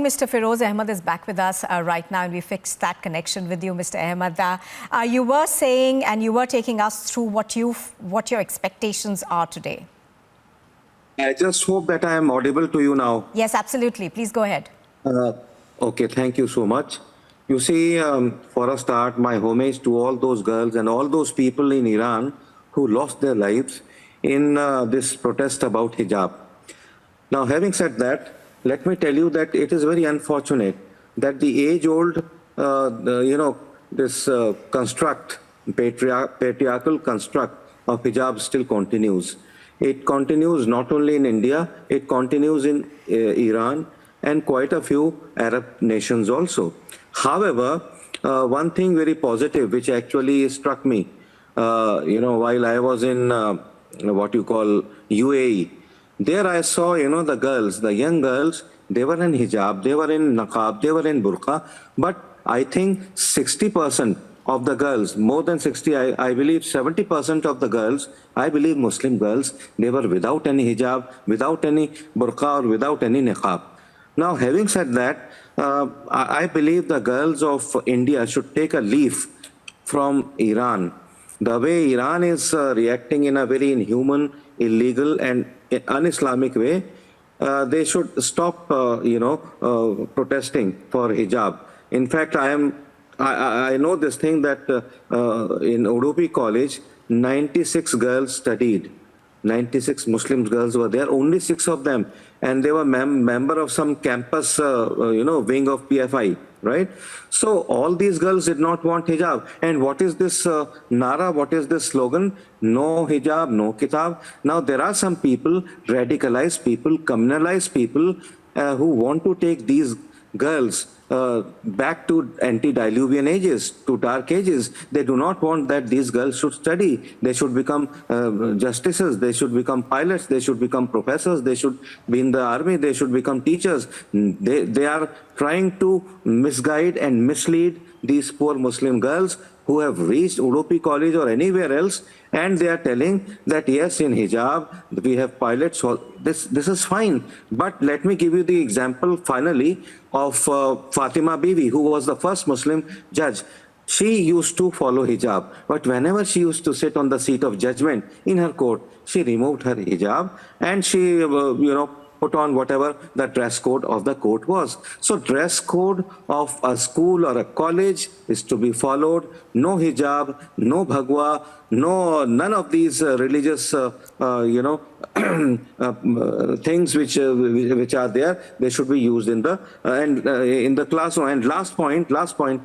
seeing Mr. Feroz Ahmed is back with us right now, and we fixed that connection with you, Mr. Ahmed. You were saying, and you were taking us through what your expectations are today. I just hope that I am audible to you now. Yes, absolutely. Please go ahead. Okay, thank you so much. You see, for a start, my homage to all those girls and all those people in Iran who lost their lives in this protest about hijab. Now, having said that, let me tell you that it is very unfortunate that the age-old, this patriarchal construct of hijab still continues. It continues not only in India, it continues in Iran and quite a few Arab nations also. However, one thing very positive which actually struck me, while I was in what you call UAE, there I saw, the girls, the young girls, they were in hijab, they were in niqab, they were in burqa, but I think 60% of the girls, more than 60, I believe 70% of the girls, I believe Muslim girls, they were without any hijab, without any burqa or without any niqab. Now, having said that, I believe the girls of India should take a leaf from Iran. The way Iran is reacting in a very inhuman, illegal and un-Islamic way, they should stop, protesting for hijab. In fact, I know this thing that in Udupi college, 96 girls studied. 96 Muslim girls were there, only 6 of them. And they were member of some campus, wing of PFI, right? So all these girls did not want hijab. And what is this nara? What is this slogan? No hijab, no kitab. Now there are some people, radicalized people, communalized people who want to take these girls back to antediluvian ages, to dark ages. They do not want that these girls should study. They should become justices, they should become pilots, they should become professors, they should be in the army, they should become teachers. They are trying to misguide and mislead these poor Muslim girls who have reached Udupi College or anywhere else, and they are telling that yes, in hijab we have pilots. This is fine, but let me give you the example finally of Fatima Bibi, who was the first Muslim judge. She used to follow hijab, but whenever she used to sit on the seat of judgment in her court, she removed her hijab and she, put on whatever the dress code of the court was. So dress code of a school or a college is to be followed. No hijab, no bhagwa, none of these religious, things which are there. They should be used in the in the classroom. And last point,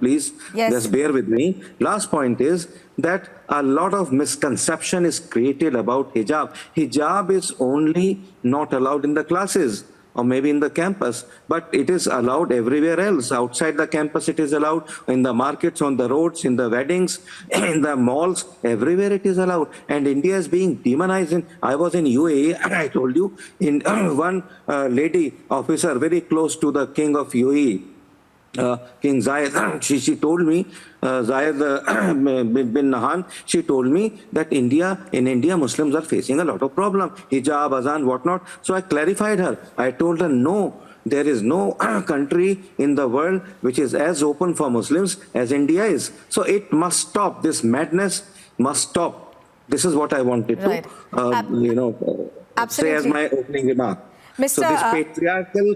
please, yes, just bear with me. Last point is that a lot of misconception is created about hijab. Hijab is only not allowed in the classes or maybe in the campus, but it is allowed everywhere else. Outside the campus it is allowed, in the markets, on the roads, in the weddings, in the malls, everywhere it is allowed. And India is being demonized. I was in UAE, I told you, in one lady officer very close to the king of UAE, King Zayed, she told me, Zayed bin Nahan, she told me that in India, Muslims are facing a lot of problem, hijab, azan, whatnot. So I clarified her. I told her, no, there is no country in the world which is as open for Muslims as India is. So it must stop. This madness must stop. This is what I wanted to, say as my opening remark. So this patriarchal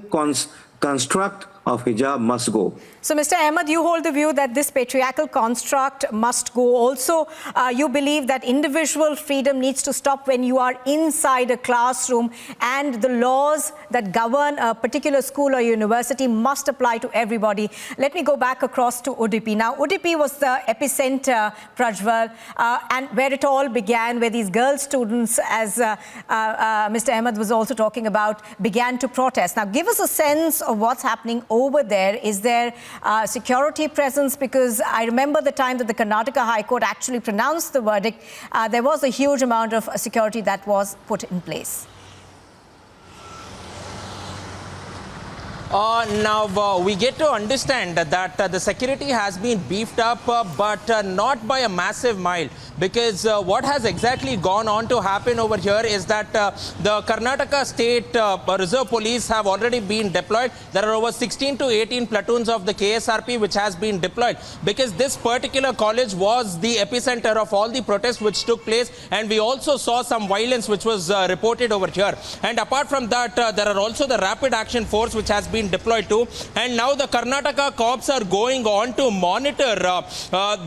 construct of hijab must go. So, Mr. Ahmed, you hold the view that this patriarchal construct must go. Also, you believe that individual freedom needs to stop when you are inside a classroom, and the laws that govern a particular school or university must apply to everybody. Let me go back across to Udupi. Now, Udupi was the epicenter, Prajwal, and where it all began, where these girl students, as Mr. Ahmed was also talking about, began to protest. Now, give us a sense of what's happening over there. Is there security presence? Because I remember the time that the Karnataka High Court actually pronounced the verdict, there was a huge amount of security that was put in place. Now, we get to understand that the security has been beefed up, but not by a massive mile. because what has exactly gone on to happen over here is that the Karnataka State Reserve Police have already been deployed. There are over 16 to 18 platoons of the KSRP which has been deployed, because this particular college was the epicenter of all the protests which took place, and we also saw some violence which was reported over here. And apart from that, there are also the Rapid Action Force which has been deployed too, and now the Karnataka cops are going on to monitor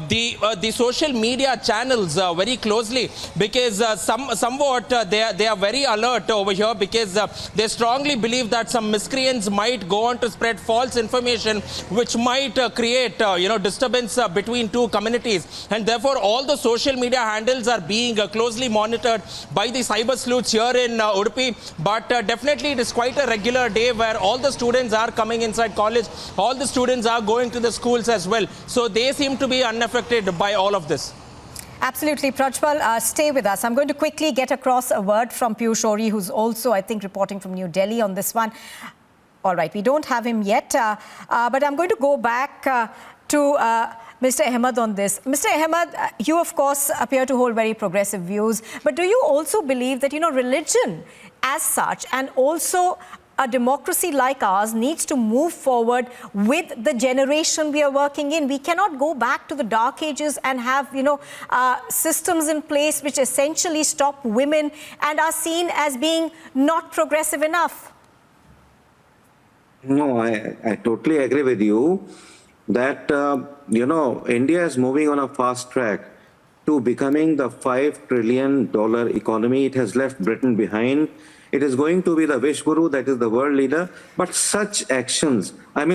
the social media channels very closely, because somewhat they are very alert over here, because they strongly believe that some miscreants might go on to spread false information which might create disturbance between two communities, and therefore all the social media handles are being closely monitored by the cyber sleuths here in Udupi. But definitely it is quite a regular day where all the students are coming inside college, all the students are going to the schools as well, so they seem to be unaffected by all of this. Absolutely. Prajwal, stay with us. I'm going to quickly get across a word from Piyush Ori, who's also, I think, reporting from New Delhi on this one. All right, we don't have him yet, but I'm going to go back to Mr. Ahmed on this. Mr. Ahmed, you, of course, appear to hold very progressive views, but do you also believe that, religion as such, and also a democracy like ours, needs to move forward with the generation we are working in? We cannot go back to the dark ages and have, systems in place which essentially stop women and are seen as being not progressive enough. No, I totally agree with you that, India is moving on a fast track to becoming the $5 trillion economy. It has left Britain behind. It is going to be the wish guru, that is the world leader. But such actions,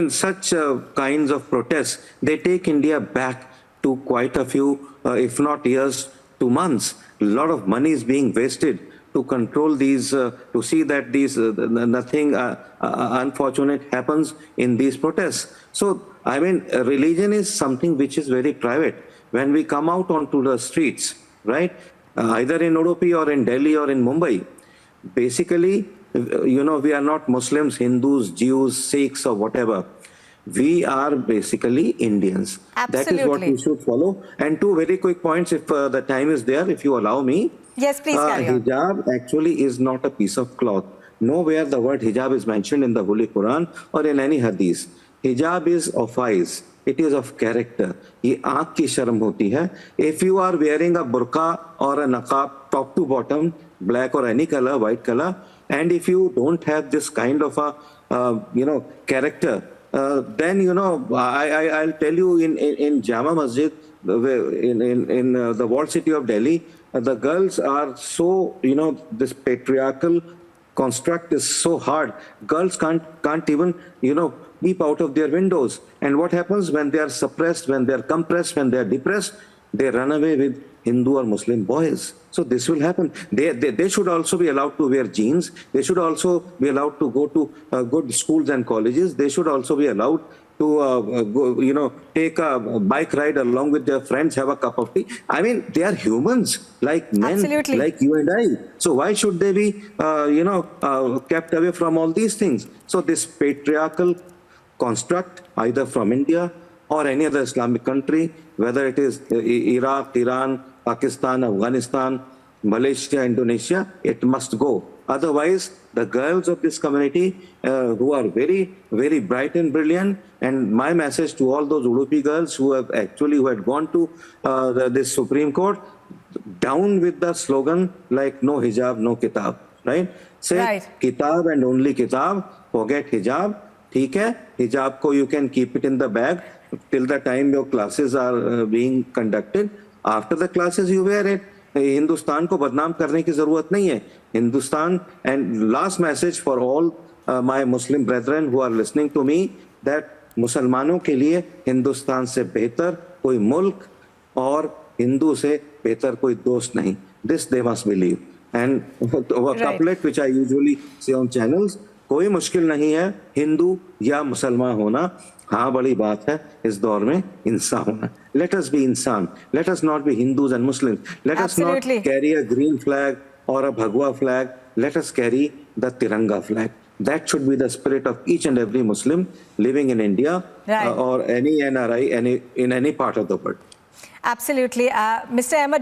such kinds of protests, they take India back to quite a few, if not years, to months. A lot of money is being wasted to control these, to see that nothing unfortunate happens in these protests. So, religion is something which is very private. When we come out onto the streets, right, either in Udupi or in Delhi or in Mumbai, basically, we are not Muslims, Hindus, Jews, Sikhs or whatever. We are basically Indians. Absolutely. That is what we should follow. And two very quick points, if the time is there, if you allow me. Yes, please carry on. Hijab actually is not a piece of cloth. Nowhere the word hijab is mentioned in the Holy Quran or in any hadith. Hijab is of eyes. It is of character. ये आँख की शर्म होती है. If you are wearing a burqa or a niqab top to bottom, black or any color, white color, and if you don't have this kind of a character, then I'll tell you, in Jama Masjid, in the walled city of Delhi, the girls are so, this patriarchal construct is so hard. Girls can't even, peep out of their windows. And what happens when they are suppressed, when they are compressed, when they are depressed? They run away with Hindu or Muslim boys. So this will happen. They should also be allowed to wear jeans. They should also be allowed to go to good schools and colleges. They should also be allowed to take a bike ride along with their friends, have a cup of tea. They are humans, like men, Absolutely. like you and I. So why should they be, kept away from all these things? So this patriarchal construct, either from India or any other Islamic country, whether it is Iraq, Iran, Pakistan, Afghanistan, Malaysia, Indonesia, it must go. Otherwise, the girls of this community who are very, very bright and brilliant, and my message to all those Udupi girls who had gone to this Supreme Court, down with the slogan like no hijab, no kitab, right? Say right. Kitab and only kitab, forget hijab. ठीक है, hijab को you can keep it in the bag till the time your classes are being conducted. After the classes you wear it. Hindustan को बदनाम करने की जरूरत नहीं है. Hindustan, and last message for all my Muslim brethren who are listening to me, that मुसलमानों के लिए हिंदुस्तान से बेहतर कोई मुल्क और हिंदू से बेहतर कोई दोस्त नहीं. This they must believe. And a couplet which I usually say on channels, कोई मुश्किल नहीं है हिंदू या मुसलमान होना, हाँ बड़ी बात है इस दौर में इंसान होना. Let us be insan. Let us not be Hindus and Muslims. Let Absolutely. us not carry a green flag or a Bhagwa flag. Let us carry the Tiranga flag. That should be the spirit of each and every Muslim living in India, right. Or any NRI in any part of the world. Absolutely. Mr. Ahmed,